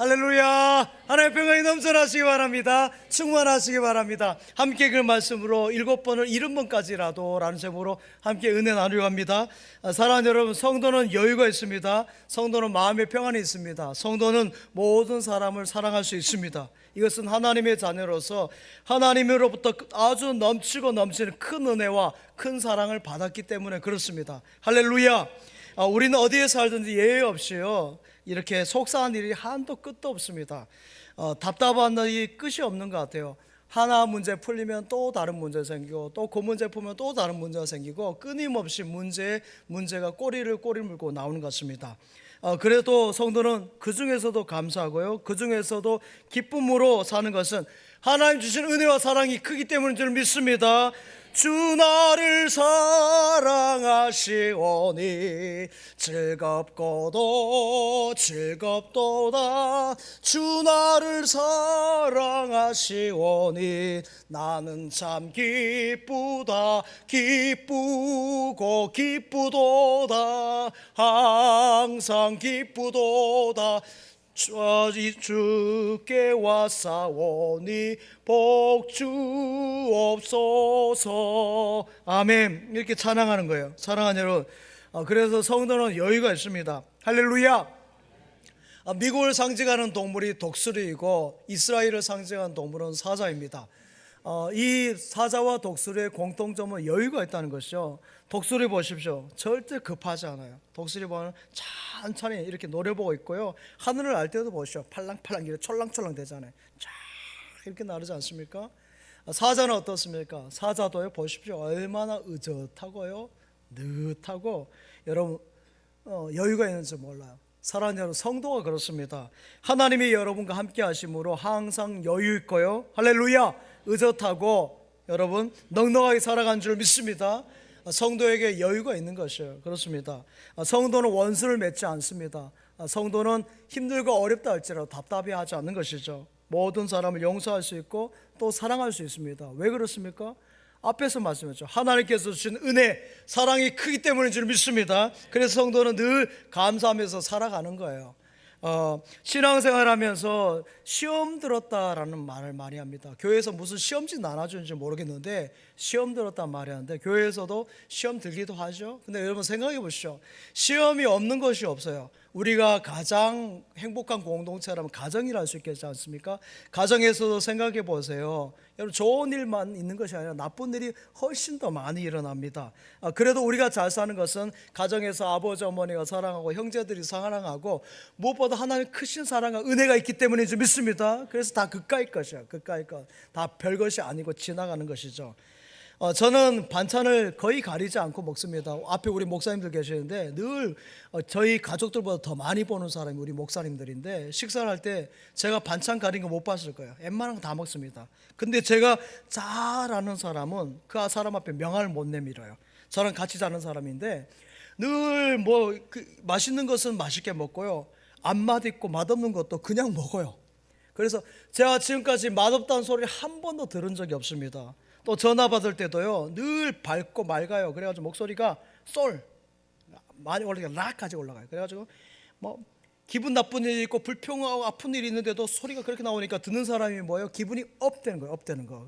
할렐루야. 하나님의 평강이 넘쳐나시기 바랍니다. 충만하시기 바랍니다. 함께 그 말씀으로 7번을 70번까지라도 라는 제목으로 함께 은혜 나누려 합니다. 사랑하는 여러분, 성도는 여유가 있습니다. 성도는 마음의 평안이 있습니다. 성도는 모든 사람을 사랑할 수 있습니다. 이것은 하나님의 자녀로서 하나님으로부터 아주 넘치고 넘치는 큰 은혜와 큰 사랑을 받았기 때문에 그렇습니다. 할렐루야. 우리는 어디에 살든지 예외 없이요, 이렇게 속상한 일이 한도 끝도 없습니다. 답답한 일이 끝이 없는 것 같아요. 하나 문제 풀리면 또 다른 문제 생기고, 또 그 문제 풀면 또 다른 문제가 생기고, 끊임없이 문제가 꼬리를 물고 나오는 것 같습니다. 그래도 성도는 그 중에서도 감사하고요, 그 중에서도 기쁨으로 사는 것은 하나님 주신 은혜와 사랑이 크기 때문인 줄 믿습니다. 주 나를 사랑하시오니 즐겁고도 즐겁도다. 주 나를 사랑하시오니 나는 참 기쁘다. 기쁘고 기쁘도다. 항상 기쁘도다. 주께 왔사오니 복 주옵소서. 아멘. 이렇게 찬양하는 거예요. 사랑하는 여러분, 그래서 성도는 여유가 있습니다. 할렐루야. 미국을 상징하는 동물이 독수리이고 이스라엘을 상징하는 동물은 사자입니다. 이 사자와 독수리의 공통점은 여유가 있다는 것이죠. 독수리 보십시오. 절대 급하지 않아요. 독수리 보면 천천히 이렇게 노려보고 있고요, 하늘을 날 때도 보십시오. 팔랑팔랑 이렇게 촐랑촐랑 되잖아요. 쫙 이렇게 나르지 않습니까? 사자는 어떻습니까? 사자도요, 보십시오. 얼마나 의젓하고요, 느긋하고, 여러분 여유가 있는지 몰라요. 사랑하는 여러분, 성도가 그렇습니다. 하나님이 여러분과 함께 하심으로 항상 여유 있고요, 할렐루야, 의젓하고 여러분 넉넉하게 살아간 줄 믿습니다. 성도에게 여유가 있는 것이에요. 그렇습니다. 성도는 원수를 맺지 않습니다. 성도는 힘들고 어렵다 할지라도 답답해하지 않는 것이죠. 모든 사람을 용서할 수 있고 또 사랑할 수 있습니다. 왜 그렇습니까? 앞에서 말씀했죠. 하나님께서 주신 은혜, 사랑이 크기 때문인 줄 믿습니다. 그래서 성도는 늘 감사하면서 살아가는 거예요. 신앙생활하면서 시험 들었다라는 말을 많이 합니다. 교회에서 무슨 시험지 나눠주는지 모르겠는데 시험 들었단 말이 하는데, 교회에서도 시험 들기도 하죠. 근데 여러분 생각해 보시죠. 시험이 없는 것이 없어요. 우리가 가장 행복한 공동체라면 가정이라 할 수 있겠지 않습니까? 가정에서도 생각해 보세요. 여러분, 좋은 일만 있는 것이 아니라 나쁜 일이 훨씬 더 많이 일어납니다. 그래도 우리가 잘 사는 것은 가정에서 아버지 어머니가 사랑하고 형제들이 사랑하고 무엇보다 하나님 크신 사랑과 은혜가 있기 때문인지 믿습니다. 그래서 다 그까이 것이야. 그까이 것. 다 별것이 아니고 지나가는 것이죠. 저는 반찬을 거의 가리지 않고 먹습니다. 앞에 우리 목사님들 계시는데 늘 저희 가족들보다 더 많이 보는 사람이 우리 목사님들인데, 식사를 할 때 제가 반찬 가린 거 못 봤을 거예요. 웬만한 거 다 먹습니다. 근데 제가 잘 아는 사람은 그 사람 앞에 명함을 못 내밀어요. 저랑 같이 자는 사람인데 늘 맛있는 것은 맛있게 먹고요, 안 맛있고 맛없는 것도 그냥 먹어요. 그래서 제가 지금까지 맛없다는 소리를 한 번도 들은 적이 없습니다. 또 전화 받을 때도요, 늘 밝고 맑아요. 그래가지고 목소리가 많이 올라가요. 락까지 올라가요. 그래가지고 기분 나쁜 일이 있고 불평하고 아픈 일이 있는데도 소리가 그렇게 나오니까 듣는 사람이 뭐예요? 기분이 업되는 거예요. 업되는 거.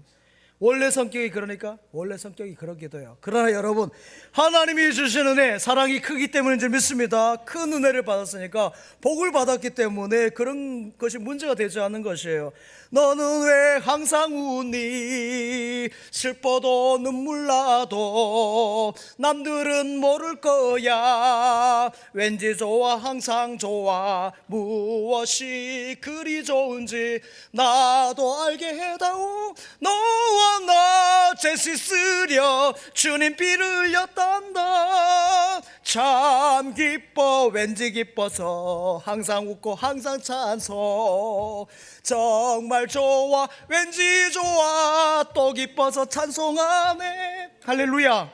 원래 성격이 그러기도 해요. 그러나 여러분, 하나님이 주신 은혜, 사랑이 크기 때문인 줄 믿습니다. 큰 은혜를 받았으니까, 복을 받았기 때문에 그런 것이 문제가 되지 않는 것이에요. 너는 왜 항상 웃니? 슬퍼도 눈물 나도 남들은 모를 거야. 왠지 좋아, 항상 좋아. 무엇이 그리 좋은지 나도 알게 해다오. 너와 나 죄 씻으려 주님 피를 흘렸단다. 참 기뻐, 왠지 기뻐서 항상 웃고 항상 찬송. 정말 좋아, 왠지 좋아, 또 기뻐서 찬송하네. 할렐루야.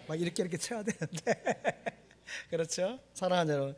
막 이렇게 쳐야 되는데 그렇죠? 사랑하는 여러분,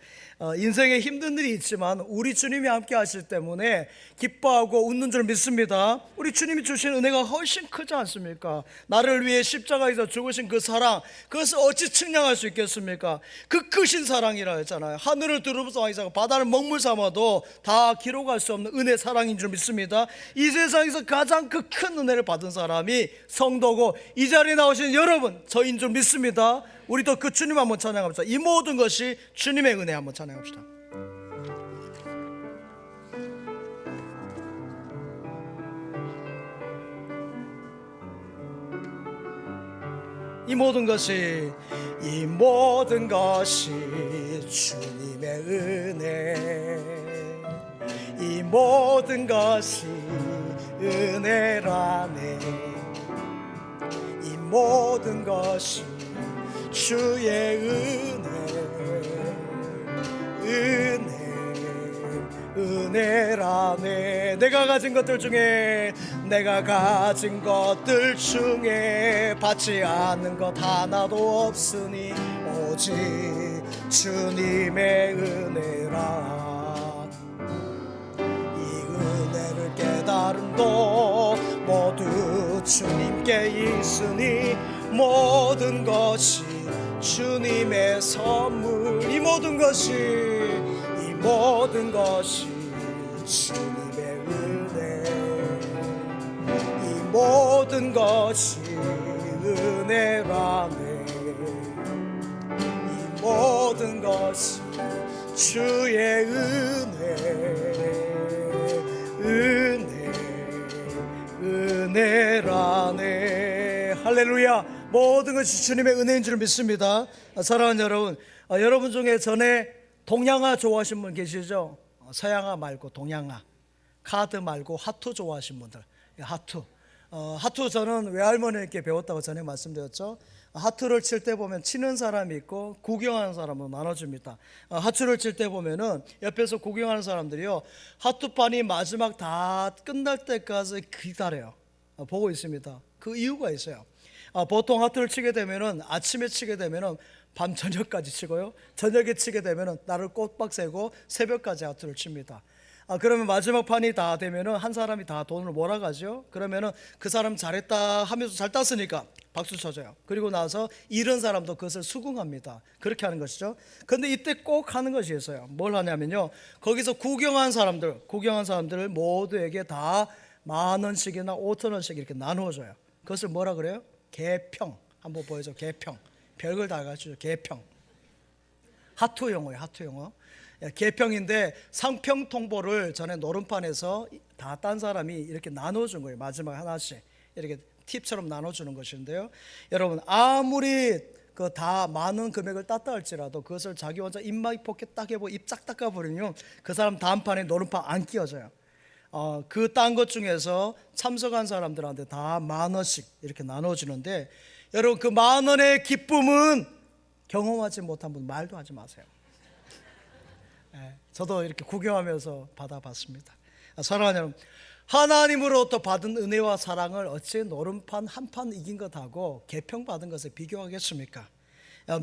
인생에 힘든 일이 있지만 우리 주님이 함께 하실 때문에 기뻐하고 웃는 줄 믿습니다. 우리 주님이 주신 은혜가 훨씬 크지 않습니까? 나를 위해 십자가에서 죽으신 그 사랑, 그것을 어찌 측량할 수 있겠습니까? 그 크신 사랑이라 했잖아요. 하늘을 두루부서 왕이사가 바다를 먹물 삼아도 다 기록할 수 없는 은혜 사랑인 줄 믿습니다. 이 세상에서 가장 그 큰 은혜를 받은 사람이 성도고, 이 자리에 나오신 여러분 저인 줄 믿습니다. 우리도 그 주님 한번 찬양합시다. 이 모든 것이 주님의 은혜 한번 찬양합시다. 이 모든 것이 주님의 은혜, 이 모든 것이 은혜라네. 이 모든 것이 주의 은혜라네. 내가 가진 것들 중에 받지 않는 것 하나도 없으니 오직 주님의 은혜라. 이 은혜를 깨달음도 모두 주님께 있으니 모든 것이 주님의 선물. 이 모든 것이 주님의 은혜. 이 모든 것이 은혜라네. 이 모든 것이 주의 은혜라네. 할렐루야. 모든 것이 주님의 은혜인 줄 믿습니다. 사랑하는 여러분, 여러분 중에 전에 동양화 좋아하시는 분 계시죠? 서양화 말고 동양화, 카드 말고 하투 좋아하시는 분들. 하투 저는 외할머니께 배웠다고 전에 말씀드렸죠. 하투를 칠 때 보면 치는 사람이 있고 구경하는 사람으로 나눠줍니다. 하투를 칠 때 보면은 옆에서 구경하는 사람들이요, 하투판이 마지막 다 끝날 때까지 기다려요. 보고 있습니다. 그 이유가 있어요. 보통 하투를 치게 되면은 아침에 치게 되면은 밤 저녁까지 치고요, 저녁에 치게 되면은 날을 꼬박 새고 새벽까지 하투를 칩니다. 그러면 마지막 판이 다 되면은 한 사람이 다 돈을 몰아가죠. 그러면은 그 사람 잘했다 하면서 잘 땄으니까 박수 쳐줘요. 그리고 나서 잃은 사람도 그것을 수긍합니다. 그렇게 하는 것이죠. 근데 이때 꼭 하는 것이 있어요. 뭘 하냐면요, 거기서 구경한 사람들 모두에게 다 10,000원씩이나 5,000원씩 이렇게 나누어줘요. 그것을 뭐라 그래요? 개평. 한번 보여줘. 개평. 별걸 다 가르쳐줘. 개평. 하투 용어예요. 하투 용어. 개평인데 상평통보를 전에 노름판에서 다 딴 사람이 이렇게 나눠준 거예요. 마지막에 하나씩 이렇게 팁처럼 나눠주는 것인데요, 여러분 아무리 그 다 많은 금액을 땄다 할지라도 그것을 자기 혼자 입막 포켓 딱 해보고 입 쫙 닦아버리면 그 사람 다음 판에 노름판 안 끼워져요. 그 딴 것 중에서 참석한 사람들한테 다 10,000원씩 이렇게 나눠주는데, 여러분 그 10,000원의 기쁨은 경험하지 못한 분 말도 하지 마세요. 저도 이렇게 구경하면서 받아봤습니다. 사랑하는 여러분, 하나님으로부터 받은 은혜와 사랑을 어찌 노름판 한 판 이긴 것하고 개평 받은 것에 비교하겠습니까?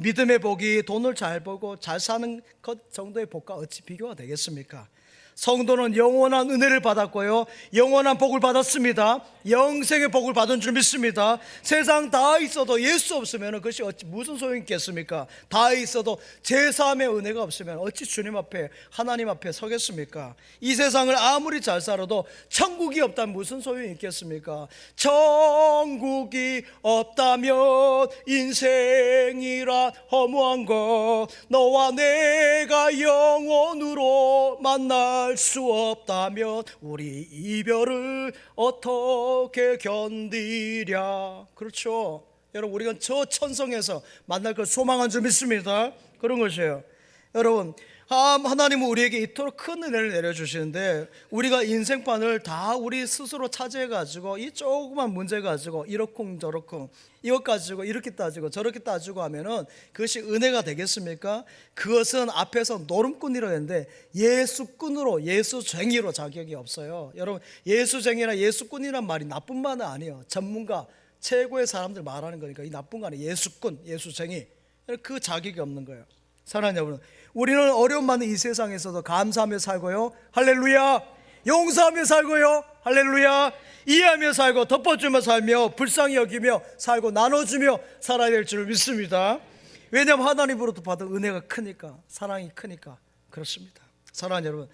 믿음의 복이 돈을 잘 벌고 잘 사는 것 정도의 복과 어찌 비교가 되겠습니까? 성도는 영원한 은혜를 받았고요, 영원한 복을 받았습니다. 영생의 복을 받은 줄 믿습니다. 세상 다 있어도 예수 없으면 그것이 어찌 무슨 소용이 있겠습니까? 다 있어도 제사함의 은혜가 없으면 어찌 주님 앞에, 하나님 앞에 서겠습니까? 이 세상을 아무리 잘 살아도 천국이 없다면 무슨 소용이 있겠습니까? 천국이 없다면 인생이란 허무한 것, 너와 내가 영원으로 만날 수 없다면 우리 이별을 어떻게 견디랴. 그렇죠. 여러분, 우리가 저 천성에서 만날 걸 소망한 줄 믿습니다. 그런 것이에요. 여러분, 하나님은 우리에게 이토록 큰 은혜를 내려주시는데, 우리가 인생판을 다 우리 스스로 차지해가지고 이 조그만 문제 가지고 이러쿵저러쿵 이것 가지고 이렇게 따지고 저렇게 따지고 하면은 그것이 은혜가 되겠습니까? 그것은 앞에서 노름꾼이라고 했는데 예수꾼으로, 예수쟁이로 자격이 없어요. 여러분, 예수쟁이나 예수꾼이란 말이 나쁜 말은 아니에요. 전문가, 최고의 사람들 말하는 거니까 이 나쁜 거 아니에요. 예수꾼, 예수쟁이, 그 자격이 없는 거예요. 사랑하는 여러분, 우리는 어려움 많은 이 세상에서도 감사하며 살고요, 할렐루야, 용서하며 살고요, 할렐루야, 이해하며 살고 덮어주며 살며 불쌍히 여기며 살고 나눠주며 살아야 될 줄 믿습니다. 왜냐하면 하나님으로부터 받은 은혜가 크니까, 사랑이 크니까 그렇습니다. 사랑하는 여러분,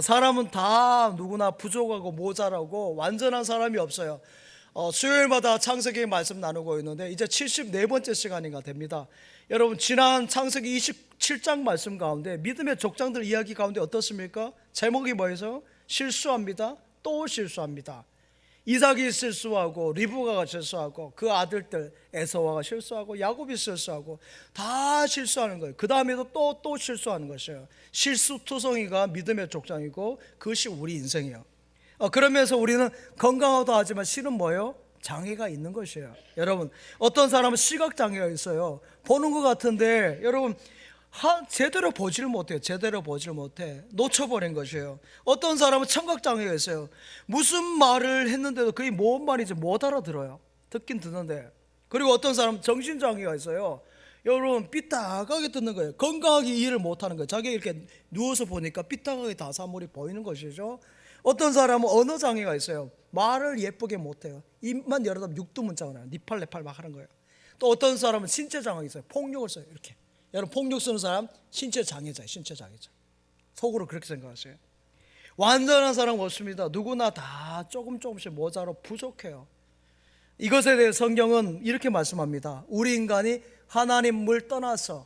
사람은 다 누구나 부족하고 모자라고 완전한 사람이 없어요. 수요일마다 창세기 말씀 나누고 있는데 이제 74번째 시간인가 됩니다. 여러분, 지난 창세기 27장 말씀 가운데 믿음의 족장들 이야기 가운데 어떻습니까? 제목이 뭐예요? 실수합니다, 또 실수합니다. 이삭이 실수하고 리브가가 실수하고 그 아들들 에서와가 실수하고 야곱이 실수하고 다 실수하는 거예요. 그 다음에도 또 실수하는 것이에요. 실수투성이가 믿음의 족장이고 그것이 우리 인생이에요. 그러면서 우리는 건강하다 하지만 실은 뭐예요? 장애가 있는 것이에요. 여러분, 어떤 사람은 시각장애가 있어요. 보는 것 같은데 여러분 제대로 보질 못해요. 제대로 보질 못해. 놓쳐버린 것이에요. 어떤 사람은 청각장애가 있어요. 무슨 말을 했는데도 그게 뭔 말인지 못 알아들어요. 듣긴 듣는데. 그리고 어떤 사람은 정신장애가 있어요. 여러분, 삐딱하게 듣는 거예요. 건강하게 이해를 못하는 거예요. 자기가 이렇게 누워서 보니까 삐딱하게 다사물이 보이는 것이죠. 어떤 사람은 언어장애가 있어요. 말을 예쁘게 못해요. 입만 열어도 육두문자가 나요. 니팔 내팔 막 하는 거예요. 또 어떤 사람은 신체장애가 있어요. 폭력을 써요. 이렇게. 여러분, 폭력 쓰는 사람 신체장애자예요. 신체장애자. 속으로 그렇게 생각하세요. 완전한 사람은 없습니다. 누구나 다 조금씩 모자로 부족해요. 이것에 대해 성경은 이렇게 말씀합니다. 우리 인간이 하나님을 떠나서,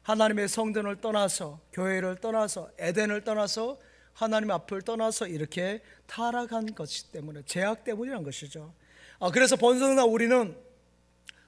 하나님의 성전을 떠나서, 교회를 떠나서, 에덴을 떠나서, 하나님 앞을 떠나서 이렇게 타락한 것이기 때문에, 죄악 때문이란 것이죠. 그래서 본성상 우리는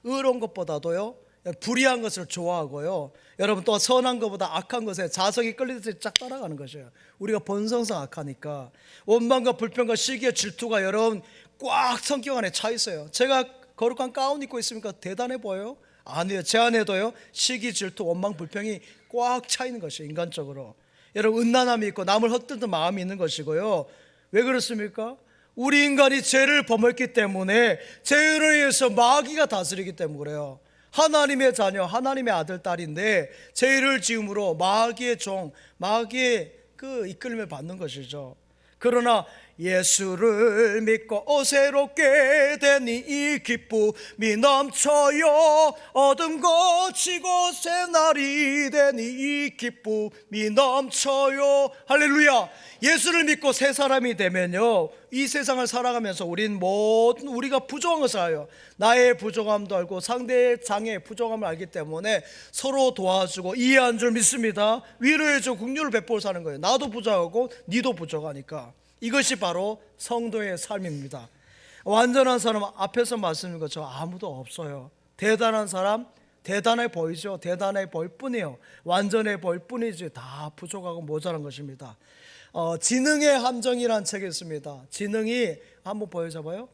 의로운 것보다도요 불의한 것을 좋아하고요, 여러분 또 선한 것보다 악한 것에 자석이 끌리듯이 쫙 따라가는 것이에요. 우리가 본성상 악하니까 원망과 불평과 시기와 질투가 여러분 꽉 성격 안에 차 있어요. 제가 거룩한 가운 입고 있으니까 대단해 보여요? 아니에요. 제 안에도요 시기, 질투, 원망, 불평이 꽉 차 있는 것이에요. 인간적으로 여러분, 음란함이 있고 남을 헛되는 마음이 있는 것이고요. 왜 그렇습니까? 우리 인간이 죄를 범했기 때문에 죄로 인해서 마귀가 다스리기 때문에 그래요. 하나님의 자녀, 하나님의 아들, 딸인데 죄를 지음으로 마귀의 종, 마귀의 그 이끌림을 받는 것이죠. 그러나 예수를 믿고 새롭게 되니 이 기쁨이 넘쳐요. 어둠 거치고 새날이 되니 이 기쁨이 넘쳐요. 할렐루야. 예수를 믿고 새 사람이 되면요, 이 세상을 살아가면서 우리가 부족한 것을 알아요. 나의 부족함도 알고 상대의 장애의 부족함을 알기 때문에 서로 도와주고 이해한 줄 믿습니다. 위로해주고 긍휼을 베풀어 사는 거예요. 나도 부족하고 니도 부족하니까. 이것이 바로 성도의 삶입니다. 완전한 사람 앞에서 말씀드린 것처럼 아무도 없어요. 대단한 사람 대단해 보이죠. 대단해 보일 뿐이에요. 완전해 보일 뿐이지 다 부족하고 모자란 것입니다. 지능의 함정이라는 책이 있습니다. 지능이 한번 보여줘봐요.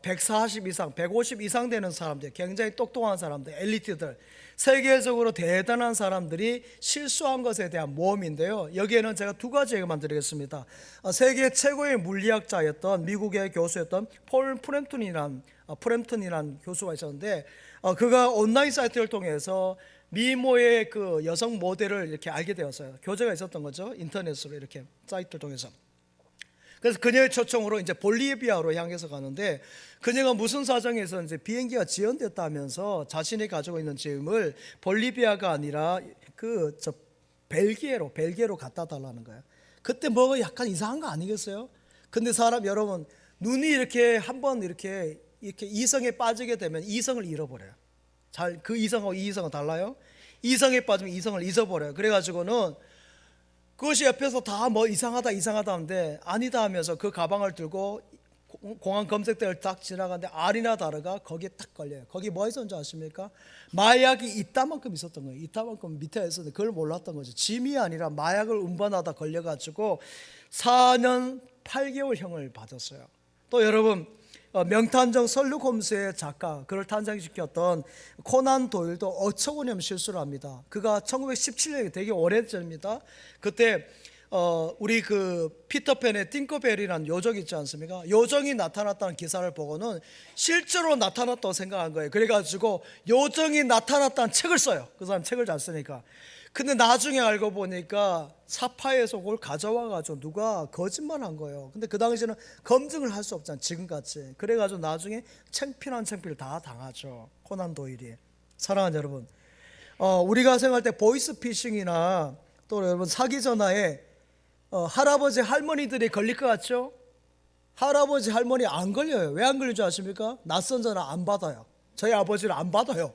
140 이상, 150 이상 되는 사람들, 굉장히 똑똑한 사람들, 엘리트들, 세계적으로 대단한 사람들이 실수한 것에 대한 모험인데요, 여기에는 제가 두 가지 얘기만 드리겠습니다. 세계 최고의 물리학자였던 미국의 교수였던 폴 프램튼이라는 교수가 있었는데, 그가 온라인 사이트를 통해서 미모의 그 여성 모델을 이렇게 알게 되었어요. 교제가 있었던 거죠. 인터넷으로 이렇게 사이트를 통해서. 그래서 그녀의 초청으로 이제 볼리비아로 향해서 가는데, 그녀가 무슨 사정에서 이제 비행기가 지연됐다면서 자신이 가지고 있는 짐을 볼리비아가 아니라 벨기에로 갖다 달라는 거예요. 그때 뭐가 약간 이상한 거 아니겠어요? 근데 여러분, 눈이 이렇게 한번 이렇게 이성에 빠지게 되면 이성을 잃어버려요. 그 이성하고 이 이성은 달라요. 이성에 빠지면 이성을 잊어버려요. 그래가지고는 그것이 옆에서 다 뭐 이상하다 하는데 아니다 하면서 그 가방을 들고 공항 검색대를 딱 지나가는데 아니나 다르가 거기에 딱 걸려요. 거기 뭐 있었는지 아십니까? 마약이 이따만큼 있었던 거예요. 이따만큼 밑에 있었는데 그걸 몰랐던 거죠. 짐이 아니라 마약을 운반하다 걸려가지고 4년 8개월 형을 받았어요. 또 여러분, 명탐정 셜록 홈스의 작가, 그를 탄생시켰던 코난 도일도 어처구니없는 실수를 합니다. 그가 1917년에 되게 오래전입니다. 그때 우리 그 피터팬의 팅커벨이라는 요정 있지 않습니까? 요정이 나타났다는 기사를 보고는 실제로 나타났다고 생각한 거예요. 그래가지고 요정이 나타났다는 책을 써요. 그 사람 책을 잘 쓰니까. 근데 나중에 알고 보니까 사파에서 그걸 가져와가지고 누가 거짓말한 거예요. 근데 그 당시에는 검증을 할 수 없잖아요, 지금같이. 그래가지고 나중에 창피한 창피를 다 당하죠, 코난 도일이. 사랑하는 여러분, 우리가 생각할 때 보이스피싱이나 또 여러분 사기 전화에 할아버지 할머니들이 걸릴 것 같죠? 할아버지 할머니 안 걸려요. 왜 안 걸릴 줄 아십니까? 낯선 전화 안 받아요. 저희 아버지는 안 받아요.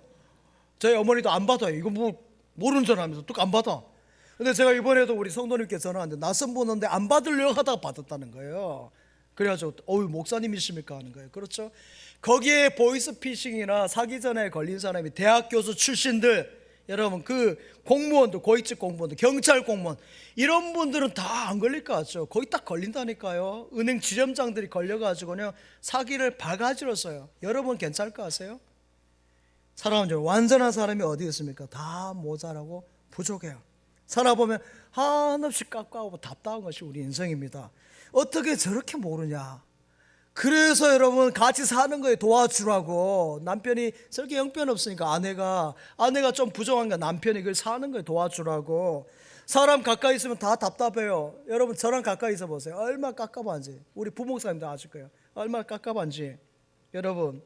저희 어머니도 안 받아요. 이거 뭐 모르는 전화하면서 또 안 받아. 근데 제가 이번에도 우리 성도님께 전화하는데 낯선 번호인데 안 받으려고 하다가 받았다는 거예요. 그래가지고 목사님이십니까 하는 거예요. 그렇죠? 거기에 보이스피싱이나 사기 전화에 걸린 사람이 대학 교수 출신들, 여러분 그 공무원들, 고위직 공무원들, 경찰 공무원, 이런 분들은 다 안 걸릴 것 같죠? 거기 딱 걸린다니까요. 은행 지점장들이 걸려가지고요 사기를 바가지로 써요. 여러분 괜찮을 것 같아요? 사랑하는 여러분, 완전한 사람이 어디 있습니까? 다 모자라고 부족해요. 살아보면 한없이 깝깝하고 답답한 것이 우리 인생입니다. 어떻게 저렇게 모르냐? 그래서 여러분 같이 사는 거에 도와주라고. 남편이 저렇게 형편없으니까 아내가 좀 부족한가 남편이 그걸 사는 거에 도와주라고. 사람 가까이 있으면 다 답답해요. 여러분 저랑 가까이 있어 보세요. 얼마나 깝깝한지. 우리 부목사님도 아실 거예요. 얼마나 깝깝한지. 여러분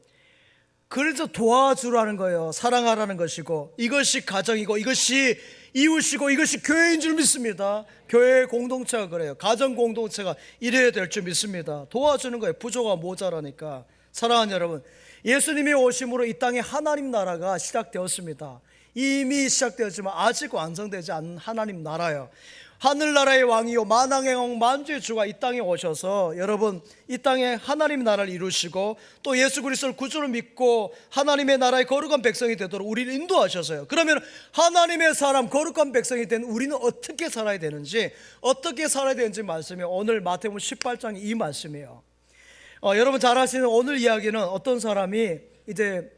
그래서 도와주라는 거예요. 사랑하라는 것이고, 이것이 가정이고, 이것이 이웃이고, 이것이 교회인 줄 믿습니다. 교회 공동체가 그래요. 가정 공동체가 이래야 될 줄 믿습니다. 도와주는 거예요. 부조가 모자라니까. 사랑하는 여러분, 예수님이 오심으로 이 땅에 하나님 나라가 시작되었습니다. 이미 시작되었지만 아직 완성되지 않은 하나님 나라예요. 하늘나라의 왕이요 만왕의 왕 만주의 주가 이 땅에 오셔서 여러분 이 땅에 하나님 나라를 이루시고 또 예수 그리스도를 구주로 믿고 하나님의 나라의 거룩한 백성이 되도록 우리를 인도하셔서요. 그러면 하나님의 사람 거룩한 백성이 된 우리는 어떻게 살아야 되는지 말씀이 오늘 마태복음 18장 이 말씀이에요. 여러분 잘 아시는 오늘 이야기는 어떤 사람이 이제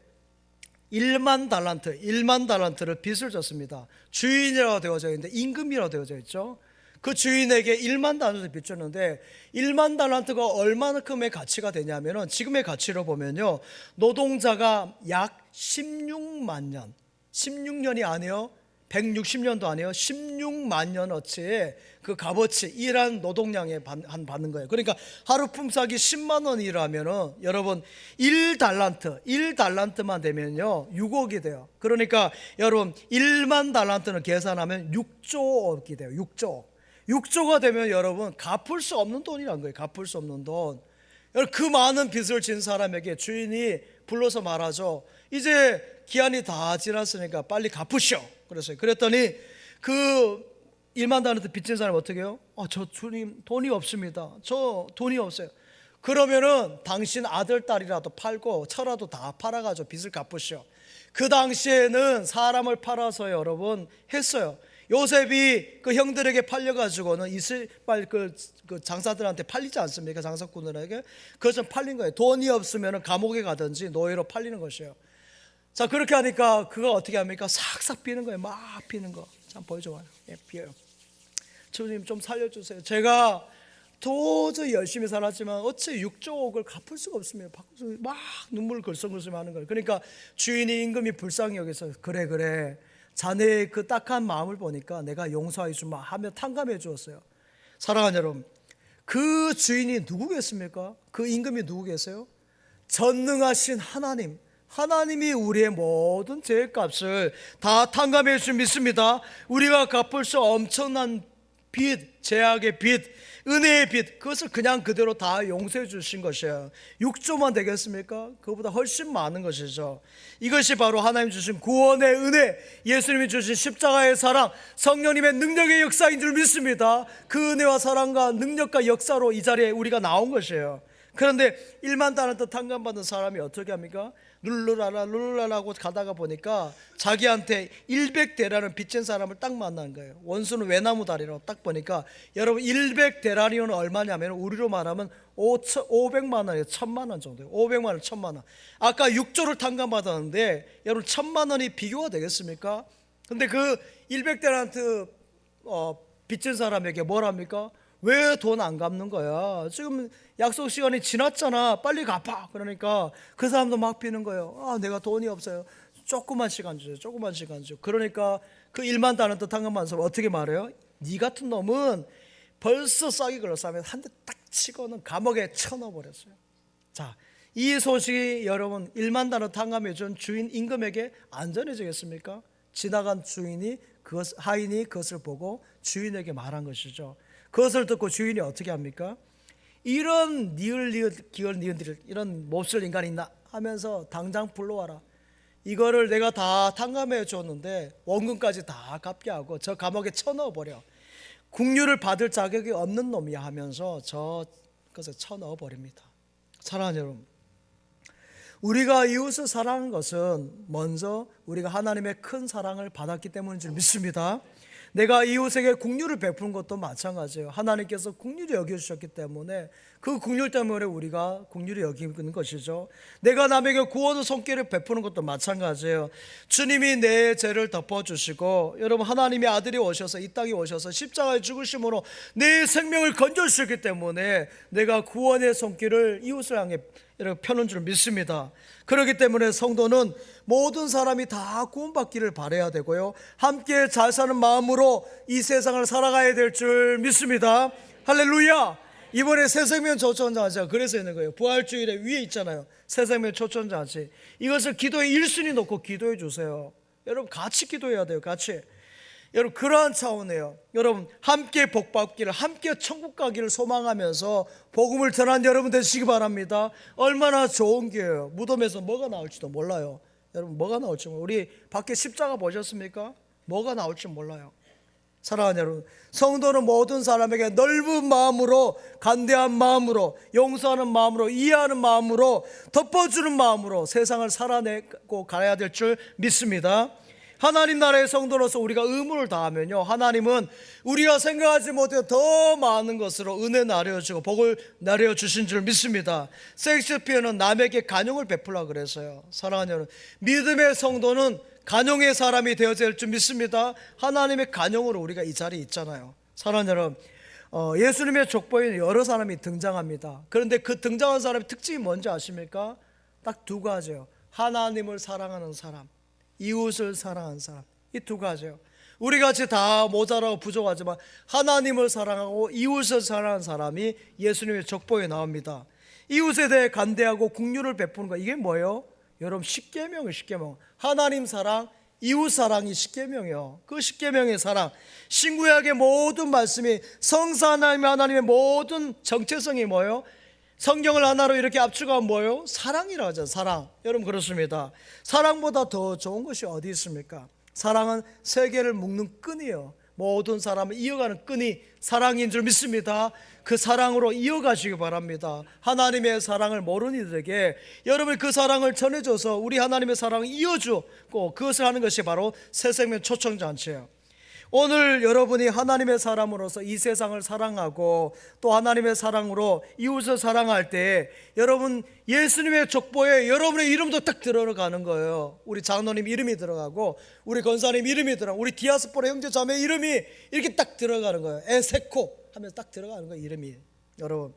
1만 달란트를 빚을 졌습니다. 주인이라고 되어져 있는데 임금이라고 되어져 있죠. 그 주인에게 1만 달란트를 빚졌는데 1만 달란트가 얼마만큼의 가치가 되냐면은 지금의 가치로 보면요, 노동자가 약 16만 년, 16년이 아니에요, 160년도 아니에요, 16만 년어치의 그 값어치 일한 노동량에 받는 거예요. 그러니까 하루 품삯이 10만 원이라면은 여러분 1달란트만 되면요 6억이 돼요. 그러니까 여러분 1만 달란트는 계산하면 6조억이 돼요. 6조가 되면 여러분 갚을 수 없는 돈이란 거예요. 갚을 수 없는 돈. 그 많은 빚을 진 사람에게 주인이 불러서 말하죠. 이제 기한이 다 지났으니까 빨리 갚으시오. 그랬더니 그 1만 달란트 빚진 사람이 어떻게 해요? 저 주님 돈이 없습니다. 저 돈이 없어요. 그러면은 당신 아들 딸이라도 팔고 처라도 다 팔아가지고 빚을 갚으시오. 그 당시에는 사람을 팔아서 여러분 했어요. 요셉이 그 형들에게 팔려가지고는 이스라엘 그 장사들한테 팔리지 않습니까? 장사꾼들에게. 그것은 팔린 거예요. 돈이 없으면 감옥에 가든지 노예로 팔리는 것이에요. 자, 그렇게 하니까 그가 어떻게 합니까? 싹싹 비는 거예요. 막 비는 거. 참 보여줘봐요. 비어요. 주님 좀 살려주세요. 제가 도저히 열심히 살았지만 어째 6조억을 갚을 수가 없습니다. 막 눈물을 글썽글썽 하는 거예요. 그러니까 주인이 임금이 불쌍히 여기서 그래 자네의 그 딱한 마음을 보니까 내가 용서해 주마 하며 탕감해 주었어요. 사랑하는 여러분, 그 주인이 누구겠습니까? 그 임금이 누구겠어요? 전능하신 하나님이 우리의 모든 죄값을 다 탕감해 주신 믿습니다. 우리가 갚을 수 엄청난 빚, 죄악의 빚, 은혜의 빚, 그것을 그냥 그대로 다 용서해 주신 것이에요. 6조만 되겠습니까? 그거보다 훨씬 많은 것이죠. 이것이 바로 하나님 주신 구원의 은혜, 예수님이 주신 십자가의 사랑, 성령님의 능력의 역사인 줄 믿습니다. 그 은혜와 사랑과 능력과 역사로 이 자리에 우리가 나온 것이에요. 그런데 1만 달란트 탕감받은 사람이 어떻게 합니까? 룰루라라고 가다가 보니까 자기한테 100데나리온 빚진 사람을 딱 만난 거예요. 원수는 외나무 다리라고 딱 보니까 여러분 100데나리온은 얼마냐면 우리로 말하면 500만 원이에요. 1000만 원 정도예요. 500만 원, 1000만 원. 아까 6조를 탕감받았는데 여러분 1000만 원이 비교가 되겠습니까? 근데 그 100데나리온 빚진 사람에게 뭘 합니까? 왜 돈 안 갚는 거야? 지금 약속 시간이 지났잖아. 빨리 갚아. 그러니까 그 사람도 막 비는 거예요. 내가 돈이 없어요. 조그만 시간 주세요. 조그만 시간 주. 그러니까 그 1만 달란트 탕감받은 어떻게 말해요? 네 같은 놈은 벌써 싸게 걸렸어 하면 한 대 딱 치고는 감옥에 쳐넣어버렸어요. 자, 이 소식이 여러분 1만 달란트 탕감해준 주인 임금에게 안전해지겠습니까? 지나간 하인이 그것을 보고 주인에게 말한 것이죠. 그것을 듣고 주인이 어떻게 합니까? 이런 니을 이런 몹쓸 인간이 있나 하면서 당장 불러와라. 이거를 내가 다 탕감해 줬는데 원금까지 다 갚게 하고 저 감옥에 쳐넣어버려. 국류를 받을 자격이 없는 놈이야 하면서 그것에 쳐넣어 버립니다. 사랑하는 여러분, 우리가 이웃을 사랑하는 것은 먼저 우리가 하나님의 큰 사랑을 받았기 때문인 줄 믿습니다. 내가 이웃에게 국류를 베푸는 것도 마찬가지예요. 하나님께서 국류를 여겨주셨기 때문에 그 국류 때문에 우리가 국류를 여기는 것이죠. 내가 남에게 구원의 손길을 베푸는 것도 마찬가지예요. 주님이 내 죄를 덮어주시고 여러분 하나님의 아들이 오셔서 이 땅에 오셔서 십자가에 죽으심으로 내 생명을 건져주셨기 때문에 내가 구원의 손길을 이웃을 향해 이렇게 펴는 줄 믿습니다. 그렇기 때문에 성도는 모든 사람이 다 구원받기를 바라야 되고요, 함께 잘 사는 마음으로 이 세상을 살아가야 될 줄 믿습니다. 할렐루야. 이번에 새생명 초청자가 그래서 있는 거예요. 부활주일에 위에 있잖아요, 새생명 초청자지. 이것을 기도의 1순위 놓고 기도해 주세요. 여러분 같이 기도해야 돼요. 같이. 여러분 그러한 차원이에요. 여러분 함께 복 받기를, 함께 천국 가기를 소망하면서 복음을 전한 여러분 되시기 바랍니다. 얼마나 좋은 기회예요. 무덤에서 뭐가 나올지도 몰라요. 여러분 뭐가 나올지 몰라요. 우리 밖에 십자가 보셨습니까? 뭐가 나올지 몰라요. 사랑하는 여러분, 성도는 모든 사람에게 넓은 마음으로, 간대한 마음으로, 용서하는 마음으로, 이해하는 마음으로, 덮어주는 마음으로 세상을 살아내고 가야 될 줄 믿습니다. 하나님 나라의 성도로서 우리가 의무를 다하면요, 하나님은 우리가 생각하지 못해 더 많은 것으로 은혜 나려주고 복을 나려주신 줄 믿습니다. 셰익스피어는 남에게 간용을 베풀라 그랬어요. 사랑하는 여러분, 믿음의 성도는 간용의 사람이 되어야 될 줄 믿습니다. 하나님의 간용으로 우리가 이 자리에 있잖아요. 사랑하는 여러분, 예수님의 족보에 여러 사람이 등장합니다. 그런데 그 등장한 사람의 특징이 뭔지 아십니까? 딱 두 가지예요. 하나님을 사랑하는 사람, 이웃을 사랑하는 사람. 이 두 가지예요. 우리같이 다 모자라고 부족하지만 하나님을 사랑하고 이웃을 사랑하는 사람이 예수님의 족보에 나옵니다. 이웃에 대해 간대하고 긍휼을 베푸는 거, 이게 뭐예요? 여러분 십계명이에요. 십계명. 하나님 사랑, 이웃 사랑이 십계명이에요. 그 십계명의 사랑, 신구약의 모든 말씀이 성사 하나님의 모든 정체성이 뭐예요? 성경을 하나로 이렇게 압축하면 뭐예요? 사랑이라고 하죠. 사랑. 여러분 그렇습니다. 사랑보다 더 좋은 것이 어디 있습니까? 사랑은 세계를 묶는 끈이에요. 모든 사람을 이어가는 끈이 사랑인 줄 믿습니다. 그 사랑으로 이어가시기 바랍니다. 하나님의 사랑을 모르는 이들에게 여러분이 그 사랑을 전해줘서 우리 하나님의 사랑을 이어주고 그것을 하는 것이 바로 새생명 초청잔치예요. 오늘 여러분이 하나님의 사람으로서 이 세상을 사랑하고 또 하나님의 사랑으로 이웃을 사랑할 때 여러분 예수님의 족보에 여러분의 이름도 딱 들어가는 거예요. 우리 장로님 이름이 들어가고 우리 권사님 이름이 들어가고 우리 디아스포라 형제 자매 이름이 이렇게 딱 들어가는 거예요. 에세코 하면서 딱 들어가는 거예요, 이름이. 여러분,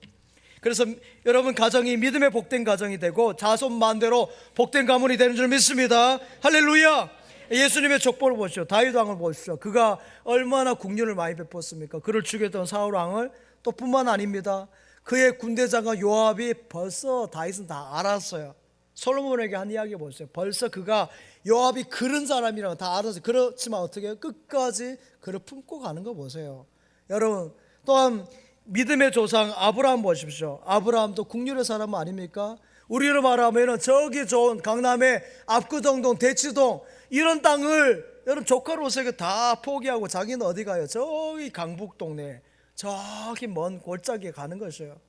그래서 여러분 가정이 믿음의 복된 가정이 되고 자손 만대로 복된 가문이 되는 줄 믿습니다. 할렐루야. 예수님의 족보를 보시죠. 다윗 왕을 보십시오. 그가 얼마나 국륜을 많이 베풀었습니까? 그를 죽였던 사울 왕을. 또 뿐만 아닙니다. 그의 군대 장관 요압이 벌써 다윗은 다 알았어요. 솔로몬에게 한 이야기 보세요. 벌써 그가 요압이 그런 사람이라고 다 알았어요. 그렇지만 어떻게 해요? 끝까지 그를 품고 가는 거 보세요. 여러분 또한 믿음의 조상 아브라함 보십시오. 아브라함도 국륜의 사람 아닙니까? 우리로 말하면 저기 좋은 강남의 압구정동, 대치동 이런 땅을 여러분 조카 롯에게 다 포기하고 자기는 어디 가요? 저기 강북 동네, 저기 먼 골짜기에 가는 것이에요.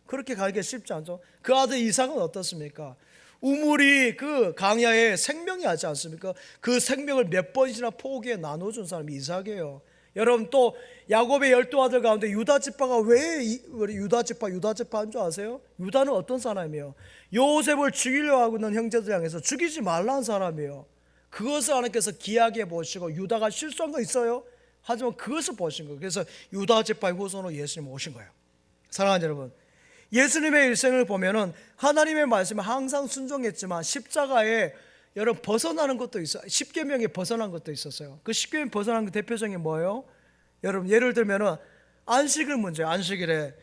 그렇게 가기가 쉽지 않죠. 그 아들 이삭은 어떻습니까? 우물이 그 강야에 생명이 하지 않습니까? 그 생명을 몇 번이나 포기해 나눠준 사람이 이삭이에요. 여러분 또 야곱의 12아들 가운데 유다 지파가 왜 유다 지파 한 줄 아세요? 유다는 어떤 사람이에요? 요셉을 죽이려고 하고 있는 형제들 향해서 죽이지 말라는 사람이에요. 그것을 하나님께서 기이하게 보시고 유다가 실수한 거 있어요? 하지만 그것을 보신 거예요. 그래서 유다 지파의 후손으로 예수님 오신 거예요. 사랑하는 여러분, 예수님의 일생을 보면은 하나님의 말씀에 항상 순종했지만 십자가에 여러분 벗어나는 것도 있어. 10계명에 벗어난 것도 있었어요. 그 10계명 벗어난 그 대표적인 게 뭐예요? 여러분 예를 들면은 안식일 문제, 안식일에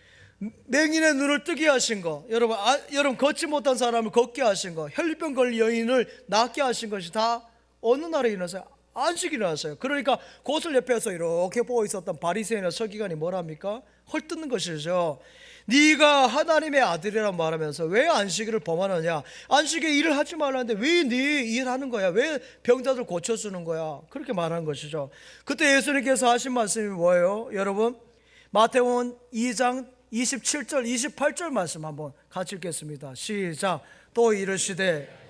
맹인의 눈을 뜨게 하신 거, 여러분 걷지 못한 사람을 걷게 하신 거, 혈류병 걸린 여인을 낫게 하신 것이 다 어느 날에 일어났어요? 안식일에 일어났어요. 그러니까 그것을 옆에서 이렇게 보고 있었던 바리새인이나 서기관이 뭐랍니까? 헐뜯는 것이죠. 네가 하나님의 아들이란 말하면서 왜 안식일을 범하느냐? 안식일에 일을 하지 말라는데 왜 네 일하는 거야? 왜 병자들 고쳐주는 거야? 그렇게 말하는 것이죠. 그때 예수님께서 하신 말씀이 뭐예요? 여러분 마태복음 2장 27절 28절 말씀 한번 같이 읽겠습니다. 시작. 또 이르시되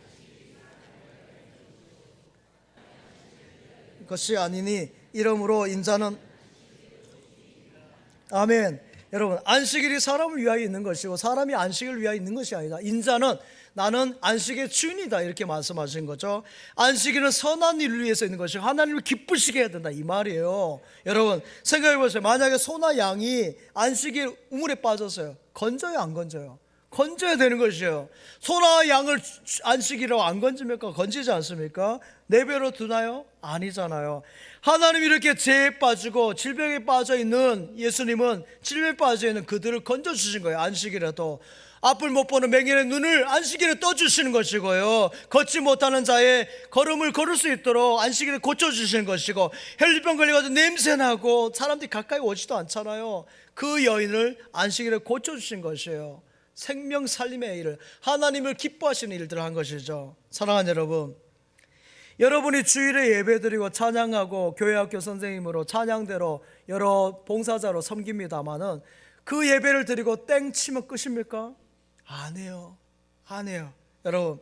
것이 아니니 이러므로 인자는 아멘. 여러분 안식일이 사람을 위하여 있는 것이고 사람이 안식을 위하여 있는 것이 아니다. 인자는 나는 안식의 주인이다 이렇게 말씀하신 거죠. 안식일은 선한 일을 위해서 있는 것이고 하나님을 기쁘시게 해야 된다 이 말이에요. 여러분 생각해 보세요. 만약에 소나 양이 안식일 우물에 빠졌어요. 건져요 안 건져요? 건져야 되는 것이에요. 소나 양을 안식이라고 안 건집니까? 건지지 않습니까? 내버려 두나요? 아니잖아요. 하나님이 이렇게 죄에 빠지고 질병에 빠져 있는 예수님은 질병에 빠져 있는 그들을 건져주신 거예요. 안식일에도 앞을 못 보는 맹인의 눈을 안식일에 떠주시는 것이고요, 걷지 못하는 자의 걸음을 걸을 수 있도록 안식일에 고쳐주시는 것이고, 혈류병 걸려가지고 냄새나고 사람들이 가까이 오지도 않잖아요. 그 여인을 안식일에 고쳐주신 것이에요. 생명 살림의 일을, 하나님을 기뻐하시는 일들을 한 것이죠. 사랑하는 여러분, 여러분이 주일에 예배드리고 찬양하고 교회학교 선생님으로 찬양대로 여러 봉사자로 섬깁니다마는 그 예배를 드리고 땡 치면 끝입니까? 아니에요. 아니에요. 여러분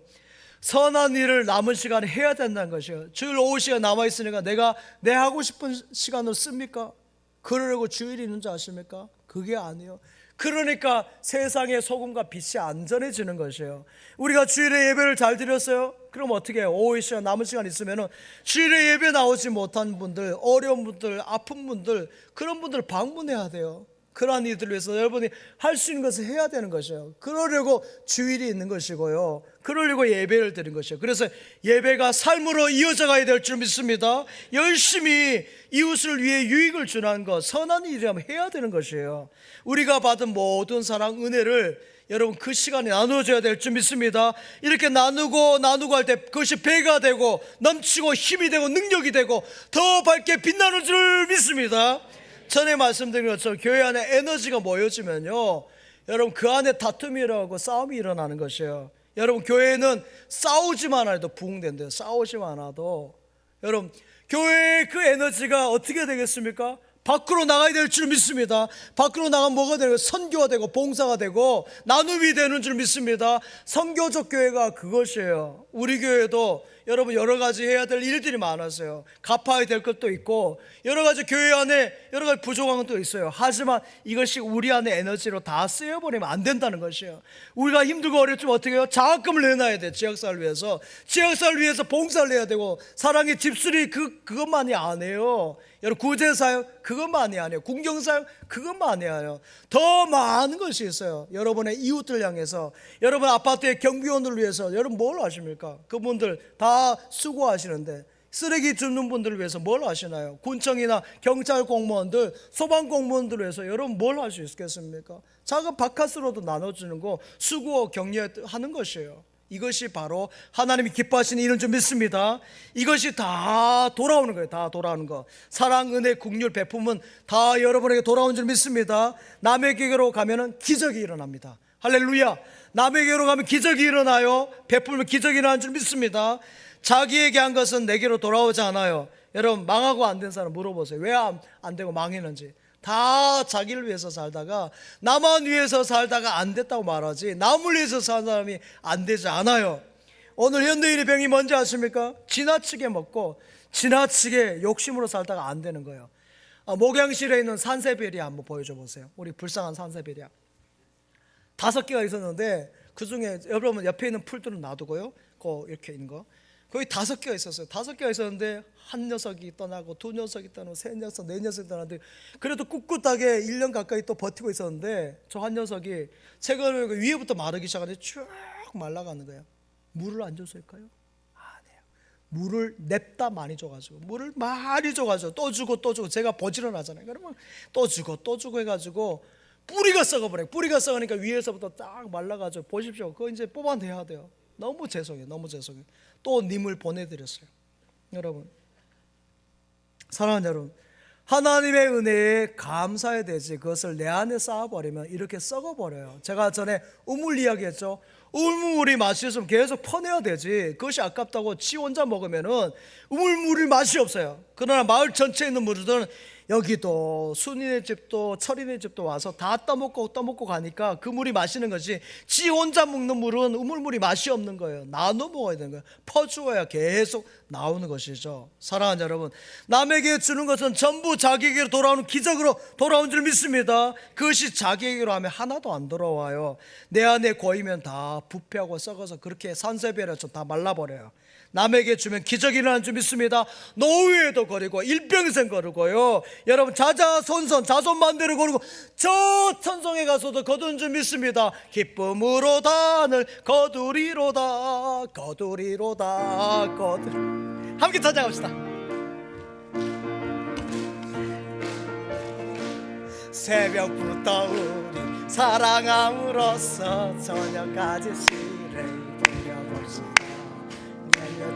선한 일을 남은 시간에 해야 된다는 것이에요. 주일 오후 시간 남아있으니까 내가 내 하고 싶은 시간을 씁니까? 그러려고 주일이 있는 줄 아십니까? 그게 아니에요. 그러니까 세상의 소금과 빛이 안전해지는 것이에요. 우리가 주일에 예배를 잘 드렸어요? 그럼 어떻게 해요? 오후 시간 남은 시간 있으면 주일에 예배 나오지 못한 분들, 어려운 분들, 아픈 분들, 그런 분들 방문해야 돼요. 그러한 이들을 위해서 여러분이 할 수 있는 것을 해야 되는 것이에요. 그러려고 주일이 있는 것이고요, 그러려고 예배를 드린 것이에요. 그래서 예배가 삶으로 이어져 가야 될 줄 믿습니다. 열심히 이웃을 위해 유익을 주는 것, 선한 일이라면 해야 되는 것이에요. 우리가 받은 모든 사랑, 은혜를 여러분 그 시간에 나눠줘야 될 줄 믿습니다. 이렇게 나누고 할 때 그것이 배가 되고 넘치고 힘이 되고 능력이 되고 더 밝게 빛나는 줄 믿습니다. 전에 말씀드린 것처럼 교회 안에 에너지가 모여지면요, 여러분 그 안에 다툼이 일어나고 싸움이 일어나는 것이에요. 여러분 교회는 싸우지만 않아도 부흥된대요. 싸우지만 않아도. 여러분 교회의 그 에너지가 어떻게 되겠습니까? 밖으로 나가야 될 줄 믿습니다. 밖으로 나가면 뭐가 되고, 선교가 되고 봉사가 되고 나눔이 되는 줄 믿습니다. 선교적 교회가 그것이에요. 우리 교회도 여러분 여러 가지 해야 될 일들이 많았어요. 갚아야 될 것도 있고 여러 가지 교회 안에 여러 가지 부족한 것도 있어요. 하지만 이것이 우리 안에 에너지로 다 쓰여버리면 안 된다는 것이에요. 우리가 힘들고 어렵지만 어떻게 해요? 장학금을 내놔야 돼. 지역사를 위해서, 지역사를 위해서 봉사를 해야 되고, 사랑의 집수리 그것만이 아니에요. 여러분 구제사역 그것만이 아니에요. 궁경사역 그것만이 아니에요. 더 많은 것이 있어요. 여러분의 이웃들 향해서, 여러분 아파트의 경비원들을 위해서 여러분 뭘 하십니까? 그분들 다 수고하시는데 쓰레기 줍는 분들을 위해서 뭘 하시나요? 군청이나 경찰 공무원들, 소방 공무원들을 위해서 여러분 뭘 할 수 있겠습니까? 작은 바카스로도 나눠주는 거, 수고 격려하는 것이에요. 이것이 바로 하나님이 기뻐하시는 일인 줄 믿습니다. 이것이 다 돌아오는 거예요. 다 돌아오는 거. 사랑, 은혜, 긍휼, 베품은 다 여러분에게 돌아오는 줄 믿습니다. 남에게로 가면은 기적이 일어납니다. 할렐루야. 남에게로 가면 기적이 일어나요. 베풀면 기적이 일어나는 줄 믿습니다. 자기에게 한 것은 내게로 돌아오지 않아요. 여러분 망하고 안 된 사람 물어보세요. 왜 안 되고 망했는지. 다 자기를 위해서 살다가, 나만 위해서 살다가 안 됐다고 말하지, 남을 위해서 사는 사람이 안 되지 않아요. 오늘 현대인의 병이 뭔지 아십니까? 지나치게 먹고 지나치게 욕심으로 살다가 안 되는 거예요. 목양실에 있는 산세베리아 한번 보여줘 보세요. 우리 불쌍한 산세베리아 5개가 있었는데 그 중에 여러분 옆에 있는 풀들은 놔두고요, 이렇게 있는 거 거의 5개가 있었어요. 5개가 있었는데 한 녀석이 떠나고, 2녀석이 떠나고, 3녀석, 4녀석이 떠나는데 그래도 꿋꿋하게 1년 가까이 또 버티고 있었는데, 저 한 녀석이 최근에 위에부터 마르기 시작하는데 쭉 말라가는 거예요. 물을 안 줬을까요? 아니에요. 물을 냅다 많이 줘가지고 물을 많이 줘가지고 또 주고 또 주고 제가 보지런하잖아요. 그러면 또 주고 또 주고 해가지고 뿌리가 썩어버려요. 뿌리가 썩으니까 위에서부터 딱 말라가지고 보십시오. 그거 이제 뽑아내야 돼요. 너무 죄송해요. 너무 죄송해요. 또 님을 보내드렸어요. 여러분, 사랑하는 여러분, 하나님의 은혜에 감사해야 되지 그것을 내 안에 쌓아버리면 이렇게 썩어버려요. 제가 전에 우물 이야기했죠. 우물물이 맛이 있으면 계속 퍼내야 되지. 그것이 아깝다고 지 혼자 먹으면은 우물물이 맛이 없어요. 그러나 마을 전체에 있는 물들은 여기도 순이네 집도 철이네 집도 와서 다 떠먹고 가니까 그 물이 마시는 것이, 지 혼자 먹는 물은 우물물이 맛이 없는 거예요. 나눠 먹어야 되는 거예요. 퍼주어야 계속 나오는 것이죠. 사랑하는 여러분, 남에게 주는 것은 전부 자기에게로 돌아오는 기적으로 돌아온 줄 믿습니다. 그것이 자기에게로 하면 하나도 안 돌아와요. 내 안에 고이면 다 부패하고 썩어서 그렇게 산세베리처럼 다 말라버려요. 남에게 주면 기적이 일어나는 줄 믿습니다. 노후에도 거리고 일평생 거르고요. 여러분, 자자손손 자손 만대로 거르고 저 천성에 가서도 거두는 줄 믿습니다. 기쁨으로 단을 거두리로다 거두리로다 거두리. 함께 찬양합시다. 새벽부터 우리 사랑함으로써 저녁까지 시를 돌려봅시다.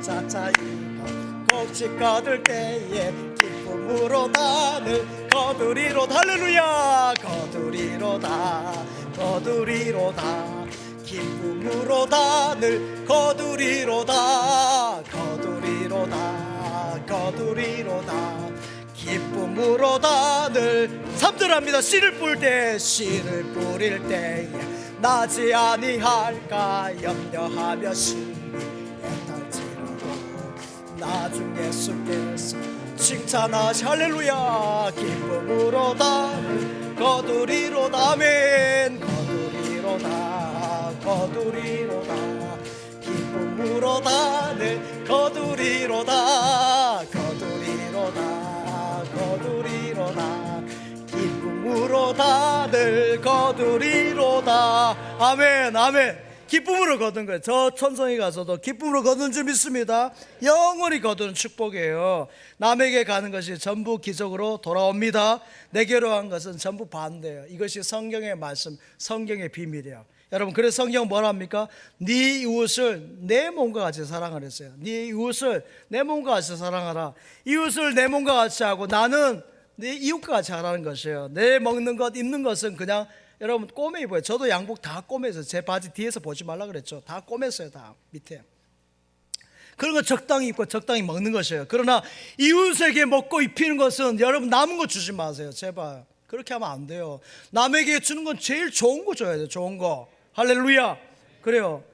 차차 이거 곡식 거둘 때에 기쁨으로 단을 거두리로다. 할렐루야. 거두리로다 거두리로다 기쁨으로 단을 거두리로다 거두리로다 거두리로다 기쁨으로 단을 3절 합니다. 씨를 뿌릴 때 씨를 뿌릴 때에 나지 아니할까 염려하며 나중 예수께서 칭찬하시. 할렐루야. 기쁨으로 단을 거두리로다. 아멘. 거두리로다 거두리로다 기쁨으로 단을 거두리로다 거두리로다 거두리로다 기쁨으로 단을 거두리로다. 아멘 아멘. 기쁨으로 거둔 거예요. 저 천성에 가서도 기쁨으로 거둔 줄 믿습니다. 영원히 거두는 축복이에요. 남에게 가는 것이 전부 기적으로 돌아옵니다. 내게로 한 것은 전부 반대예요. 이것이 성경의 말씀, 성경의 비밀이에요. 여러분, 그래서 성경 뭐라 합니까? 네 이웃을 내 몸과 같이 사랑하라 했어요. 네 이웃을 내 몸과 같이 사랑하라. 이웃을 내 몸과 같이 하고 나는 네 이웃과 같이 하라는 것이에요. 내 먹는 것, 입는 것은 그냥 여러분 꼬매 입어요. 저도 양복 다 꼬매서 제 바지 뒤에서 보지 말라 그랬죠. 다 꼬맸어요. 다 밑에. 그런 거 적당히 입고 적당히 먹는 것이에요. 그러나 이웃에게 먹고 입히는 것은 여러분 남은 거 주지 마세요. 제발 그렇게 하면 안 돼요. 남에게 주는 건 제일 좋은 거 줘야 돼요. 좋은 거. 할렐루야. 그래요.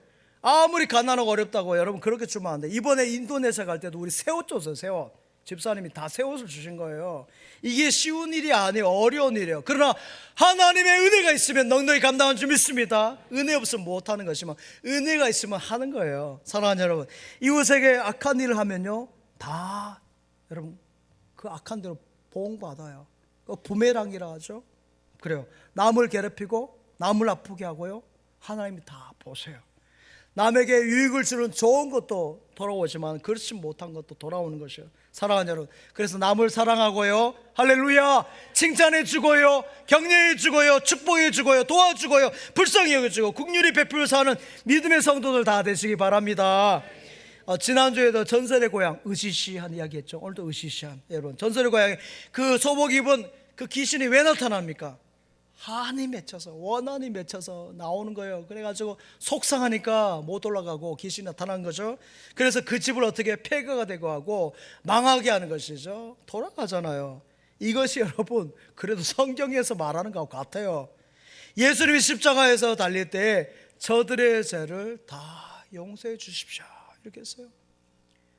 아무리 가난하고 어렵다고 여러분 그렇게 주면 안 돼요. 이번에 인도네시아 갈 때도 우리 새 옷 줬어요. 새 옷. 집사님이 다 새 옷을 주신 거예요. 이게 쉬운 일이 아니에요. 어려운 일이에요. 그러나 하나님의 은혜가 있으면 넉넉히 감당한 줄 믿습니다. 은혜 없으면 못하는 것이지만 은혜가 있으면 하는 거예요. 사랑하는 여러분, 이웃에게 악한 일을 하면요 다 여러분 그 악한 대로 보응받아요. 부메랑이라 하죠. 그래요. 남을 괴롭히고 남을 아프게 하고요 하나님이 다 보세요. 남에게 유익을 주는 좋은 것도 돌아오지만 그렇지 못한 것도 돌아오는 것이에요. 사랑하는 여러분, 그래서 남을 사랑하고요, 할렐루야, 칭찬해 주고요, 격려해 주고요, 축복해 주고요, 도와주고요, 불쌍히 여겨주고 국률이 베풀어 사는 믿음의 성도들 다 되시기 바랍니다. 지난주에도 전설의 고향 으시시한 이야기했죠. 오늘도 으시시한. 여러분, 전설의 고향에 그 소복 입은 그 귀신이 왜 나타납니까? 한이 맺혀서, 원한이 맺혀서 나오는 거예요. 그래가지고 속상하니까 못 올라가고 귀신이 나타난 거죠. 그래서 그 집을 어떻게 폐허가 되고 하고 망하게 하는 것이죠. 돌아가잖아요. 이것이 여러분 그래도 성경에서 말하는 것하고 같아요. 예수님이 십자가에서 달릴 때 저들의 죄를 다 용서해 주십시오 이렇게 했어요.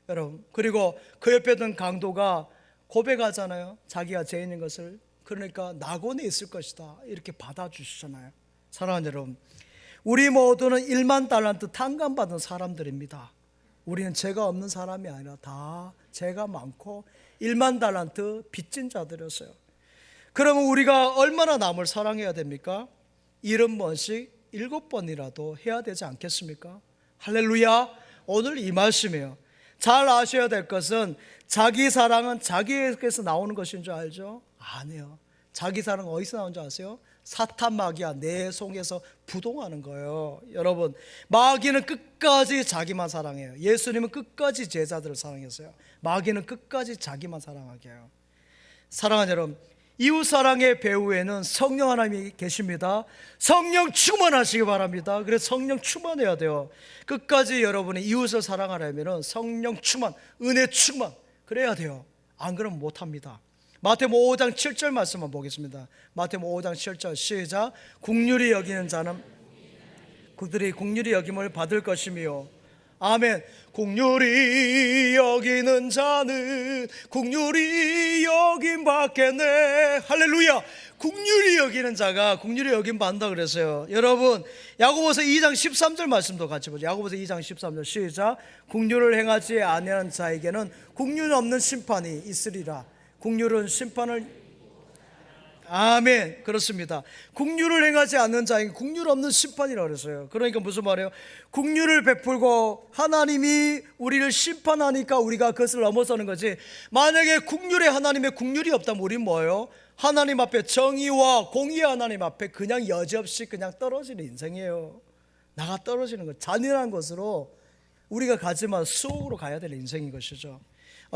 여러분, 그리고 그 옆에 있던 강도가 고백하잖아요. 자기가 죄인인 것을. 그러니까 낙원에 있을 것이다 이렇게 받아주시잖아요. 사랑하는 여러분, 우리 모두는 1만 달란트 탕감받은 사람들입니다. 우리는 죄가 없는 사람이 아니라 다 죄가 많고 1만 달란트 빚진 자들이었어요. 그러면 우리가 얼마나 남을 사랑해야 됩니까? 70번씩 7번이라도 해야 되지 않겠습니까? 할렐루야. 오늘 이 말씀이에요. 잘 아셔야 될 것은 자기 사랑은 자기에게서 나오는 것인 줄 알죠? 아니에요. 자기 사랑은 어디서 나오는 줄 아세요? 사탄 마귀야 내 속에서 부동하는 거예요. 여러분, 마귀는 끝까지 자기만 사랑해요. 예수님은 끝까지 제자들을 사랑했어요. 마귀는 끝까지 자기만 사랑하게 해요. 사랑하는 여러분, 이웃사랑의 배후에는 성령 하나님이 계십니다. 성령 충만하시기 바랍니다. 그래서 성령 충만해야 돼요. 끝까지 여러분이 이웃을 사랑하려면 성령 충만, 은혜 충만 그래야 돼요. 안 그러면 못합니다. 마태복음 5장 7절 말씀만 보겠습니다. 마태복음 5장 7절 시작. 긍휼히 여기는 자는 그들이 긍휼히 여김을 받을 것이며, 아멘. 긍휼히 여기는 자는 긍휼히 여김 받겠네. 할렐루야. 긍휼히 여기는 자가 긍휼히 여김 받는다 그랬어요. 여러분, 야고보서 2장 13절 말씀도 같이 보죠. 야고보서 2장 13절 시작. 긍휼을 행하지 아니하는 자에게는 긍휼 없는 심판이 있으리라. 긍휼은 심판을, 아멘. 그렇습니다. 긍휼을 행하지 않는 자에게 긍휼 없는 심판이라고 그랬어요. 그러니까 무슨 말이에요? 긍휼을 베풀고 하나님이 우리를 심판하니까 우리가 그것을 넘어서는 거지. 만약에 긍휼에 하나님의 긍휼이 없다면 우리는 뭐예요? 하나님 앞에, 정의와 공의의 하나님 앞에 그냥 여지없이 그냥 떨어지는 인생이에요. 나가 떨어지는 것, 잔인한 것으로 우리가 가지만 수옥으로 가야 될 인생인 것이죠.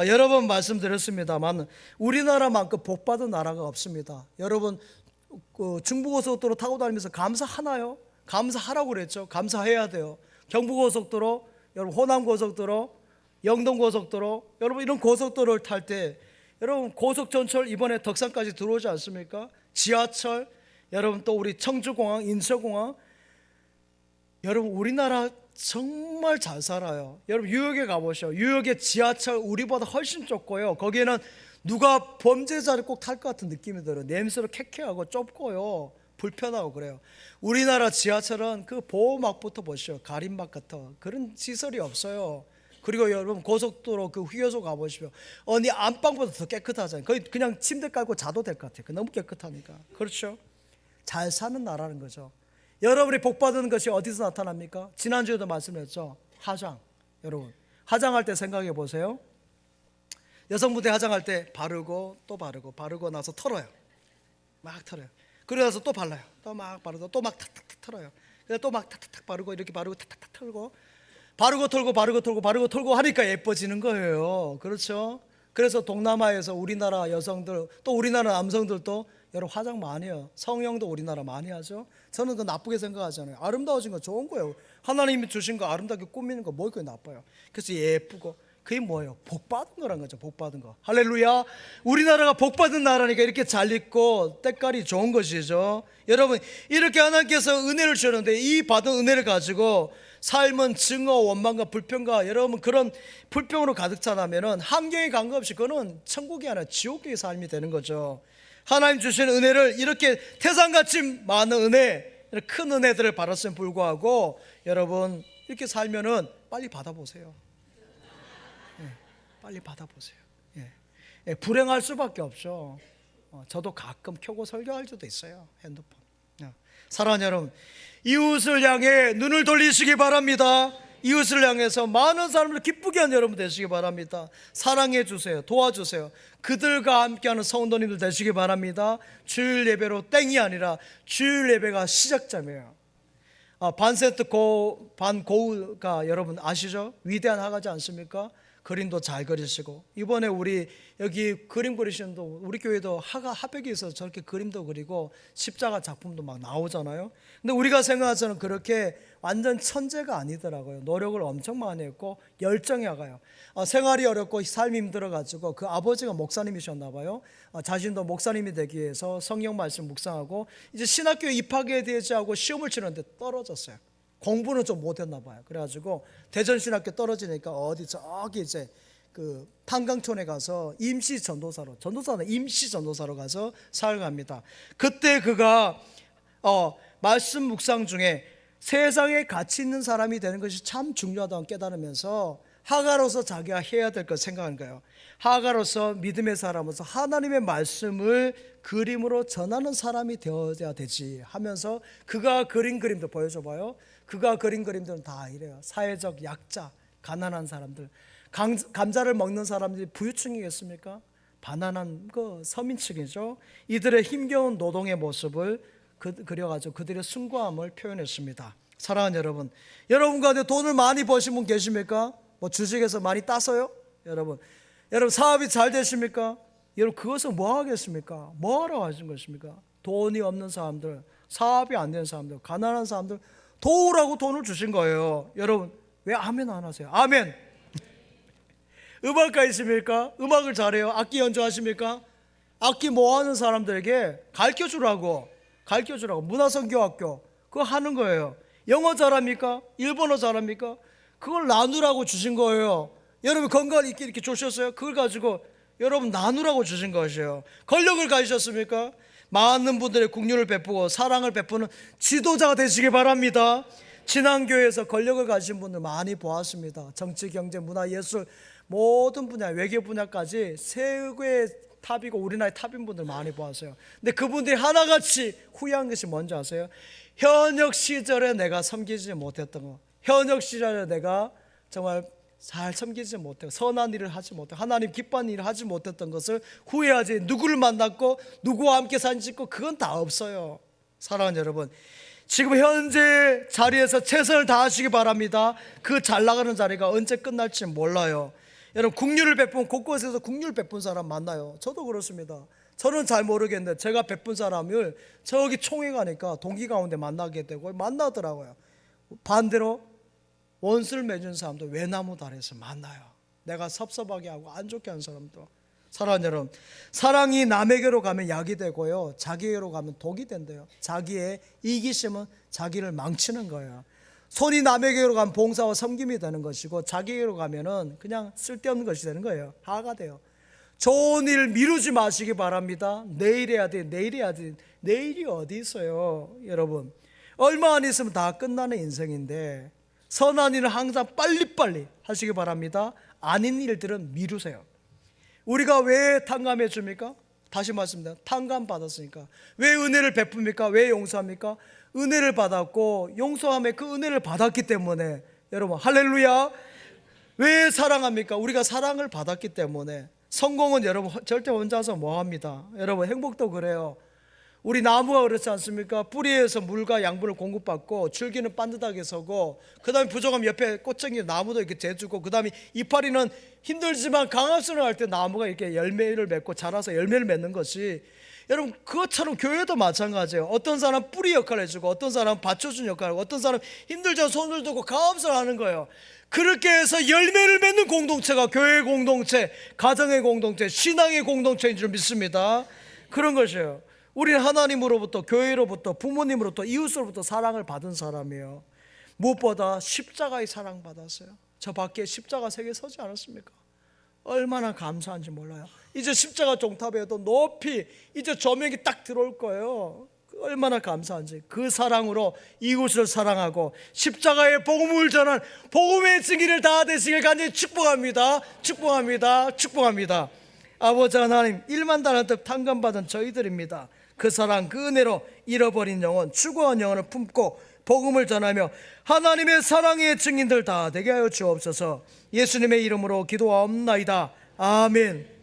여러 번 말씀드렸습니다만 우리나라만큼 복받은 나라가 없습니다. 여러분, 중부고속도로 타고 다니면서 감사하나요? 감사하라고 그랬죠. 감사해야 돼요. 경부고속도로, 여러분 호남고속도로, 영동고속도로, 여러분 이런 고속도로를 탈 때 여러분 고속전철 이번에 덕산까지 들어오지 않습니까? 지하철, 여러분 또 우리 청주공항, 인천공항, 여러분 우리나라 정말 잘 살아요. 여러분 뉴욕에 가보셔. 뉴욕의 지하철 우리보다 훨씬 좁고요. 거기에는 누가 범죄자를 꼭 탈 것 같은 느낌이 들어요. 냄새로 쾌쾌하고 좁고요, 불편하고 그래요. 우리나라 지하철은 그 보호막부터 보시오. 가림막 같은 그런 시설이 없어요. 그리고 여러분 고속도로 그 휴게소 가보시오. 어디 안방보다 더 깨끗하잖아요. 거의 그냥 침대 깔고 자도 될 것 같아요. 너무 깨끗하니까. 그렇죠? 잘 사는 나라는 거죠. 여러분이 복받은 것이 어디서 나타납니까? 지난주에도 말씀드렸죠. 화장. 여러분 화장할 때 생각해 보세요. 여성분들 화장할 때 바르고 또 바르고, 바르고 나서 털어요. 막 털어요. 그러고 나서 또 발라요. 또 막 바르고 또 막 탁탁탁 털어요. 그래서 또 막 탁탁탁 바르고, 이렇게 바르고 탁탁탁 털고, 바르고 털고 바르고 털고 바르고 털고 하니까 예뻐지는 거예요. 그렇죠? 그래서 동남아에서 우리나라 여성들, 또 우리나라 남성들도 여러분 화장 많이 해요. 성형도 우리나라 많이 하죠. 저는 그 나쁘게 생각하잖아요. 아름다워진 거 좋은 거예요. 하나님이 주신 거 아름답게 꾸미는 거 뭐 그게 나빠요. 그래서 예쁘고, 그게 뭐예요? 복받은 거란 거죠. 복받은 거. 할렐루야. 우리나라가 복받은 나라니까 이렇게 잘 입고 때깔이 좋은 것이죠. 여러분 이렇게 하나님께서 은혜를 주셨는데 이 받은 은혜를 가지고 삶은 증오, 원망과 불평과 여러분 그런 불평으로 가득 차다면 환경에 관계없이 그거는 천국이 아니라 지옥의 삶이 되는 거죠. 하나님 주신 은혜를 이렇게 태산같이 많은 은혜, 큰 은혜들을 받았음에 불구하고 여러분 이렇게 살면은 빨리 받아보세요. 빨리 받아보세요. 불행할 수밖에 없죠. 저도 가끔 켜고 설교할 때도 있어요. 핸드폰. 사랑하는 여러분, 이웃을 향해 눈을 돌리시기 바랍니다. 이웃을 향해서 많은 사람을 기쁘게 하는 여러분 되시기 바랍니다. 사랑해 주세요. 도와주세요. 그들과 함께하는 성도님들 되시기 바랍니다. 주일 예배로 땡이 아니라 주일 예배가 시작점이에요. 반센트 반고우가 여러분 아시죠? 위대한 화가지 않습니까? 그림도 잘 그리시고, 이번에 우리 여기 그림 그리시는 분, 우리 교회도 하백이 있어서 저렇게 그림도 그리고 십자가 작품도 막 나오잖아요. 근데 우리가 생각하자는 그렇게 완전 천재가 아니더라고요. 노력을 엄청 많이 했고 열정이 아가요. 생활이 어렵고 삶이 힘들어가지고 그 아버지가 목사님이셨나 봐요. 자신도 목사님이 되기 위해서 성경 말씀 묵상하고 이제 신학교에 입학에 대해서 시험을 치는데 떨어졌어요. 공부는 좀 못했나 봐요. 그래가지고 대전신학교 떨어지니까 어디 저기 이제 그 탄강촌에 가서 임시 전도사로, 전도사는 임시 전도사로 가서 사역합니다. 그때 그가 말씀 묵상 중에 세상에 가치 있는 사람이 되는 것이 참 중요하다고 깨달으면서 하가로서 자기가 해야 될 것 생각한 거예요. 하가로서 믿음의 사람으로서 하나님의 말씀을 그림으로 전하는 사람이 되어야 되지 하면서 그가 그린 그림도 보여줘 봐요. 그가 그린 그림들은 다 이래요. 사회적 약자, 가난한 사람들, 감자를 먹는 사람들이 부유층이겠습니까? 가난한 그 서민층이죠. 이들의 힘겨운 노동의 모습을 그려가지고 그들의 숭고함을 표현했습니다. 사랑하는 여러분, 여러분 가운데 돈을 많이 버신 분 계십니까? 뭐 주식에서 많이 따서요? 여러분 사업이 잘 되십니까? 여러분 그것은 뭐 하겠습니까? 뭐 하러 하신 것입니까? 돈이 없는 사람들, 사업이 안 되는 사람들, 가난한 사람들 도우라고 돈을 주신 거예요. 여러분 왜 아멘 안 하세요? 아멘. 음악가이십니까? 음악을 잘해요? 악기 연주하십니까? 악기 뭐 하는 사람들에게 가르쳐주라고 문화선교학교 그거 하는 거예요. 영어 잘합니까? 일본어 잘합니까? 그걸 나누라고 주신 거예요. 여러분 건강 이렇게 주셨어요? 그걸 가지고 여러분 나누라고 주신 것이에요. 권력을 가지셨습니까? 많은 분들의 국률을 베푸고 사랑을 베푸는 지도자가 되시기 바랍니다. 신앙교회에서 권력을 가진 분들 많이 보았습니다. 정치, 경제, 문화, 예술 모든 분야, 외교 분야까지 세계의 탑이고 우리나라의 탑인 분들 많이 보았어요. 근데 그분들이 하나같이 후회한 것이 뭔지 아세요? 현역 시절에 내가 섬기지 못했던 거, 현역 시절에 내가 정말 잘 섬기지 못하고 선한 일을 하지 못하고 하나님 기뻐하는 일을 하지 못했던 것을 후회하지. 누구를 만났고 누구와 함께 사진 찍고 그건 다 없어요. 사랑하는 여러분, 지금 현재 자리에서 최선을 다하시기 바랍니다. 그 잘 나가는 자리가 언제 끝날지 몰라요. 여러분 국률을 베푼 곳곳에서 국률 베푼 사람 만나요. 저도 그렇습니다. 저는 잘 모르겠는데 제가 베푼 사람을 저기 총회 가니까 동기 가운데 만나게 되고 만나더라고요. 반대로 원수를 맺은 사람도 외나무 다리에서 만나요. 내가 섭섭하게 하고 안 좋게 하는 사람도. 사랑하는 여러분, 사랑이 남에게로 가면 약이 되고요, 자기에게로 가면 독이 된대요. 자기의 이기심은 자기를 망치는 거예요. 손이 남에게로 가면 봉사와 섬김이 되는 것이고 자기에게로 가면은 그냥 쓸데없는 것이 되는 거예요. 하가 돼요. 좋은 일 미루지 마시기 바랍니다. 내일 해야 돼, 내일 해야 돼. 내일이 어디 있어요? 여러분 얼마 안 있으면 다 끝나는 인생인데 선한 일은 항상 빨리빨리 하시기 바랍니다. 아닌 일들은 미루세요. 우리가 왜 탕감해 줍니까? 다시 말씀드립니다. 탕감 받았으니까. 왜 은혜를 베풉니까? 왜 용서합니까? 은혜를 받았고 용서함에 그 은혜를 받았기 때문에. 여러분 할렐루야. 왜 사랑합니까? 우리가 사랑을 받았기 때문에. 성공은 여러분 절대 혼자서 뭐합니다. 여러분 행복도 그래요. 우리 나무가 그렇지 않습니까? 뿌리에서 물과 양분을 공급받고 줄기는 반듯하게 서고 그 다음에 부족하면 옆에 꽃쟁이 나무도 이렇게 재주고 그 다음에 이파리는 힘들지만 강합수를 할 때 나무가 이렇게 열매를 맺고 자라서 열매를 맺는 것이, 여러분 그것처럼 교회도 마찬가지예요. 어떤 사람 뿌리 역할을 해주고 어떤 사람 받쳐주는 역할을 하고 어떤 사람 힘들죠 손을 들고 강합수를 하는 거예요. 그렇게 해서 열매를 맺는 공동체가 교회의 공동체, 가정의 공동체, 신앙의 공동체인 줄 믿습니다. 그런 것이에요. 우리는 하나님으로부터, 교회로부터, 부모님으로부터, 이웃으로부터 사랑을 받은 사람이에요. 무엇보다 십자가의 사랑 받았어요. 저 밖에 십자가 세 개 서지 않았습니까? 얼마나 감사한지 몰라요. 이제 십자가 종탑에도 높이 이제 조명이 딱 들어올 거예요. 얼마나 감사한지. 그 사랑으로 이웃을 사랑하고 십자가의 복음을 전한 복음의 증인을 다 되시길 간절히 축복합니다. 축복합니다. 축복합니다. 아버지 하나님, 1만 달란트 탕감받은 저희들입니다. 그 사랑, 그 은혜로 잃어버린 영혼, 추구한 영혼을 품고 복음을 전하며 하나님의 사랑의 증인들 다 되게 하여 주옵소서. 예수님의 이름으로 기도하옵나이다. 아멘.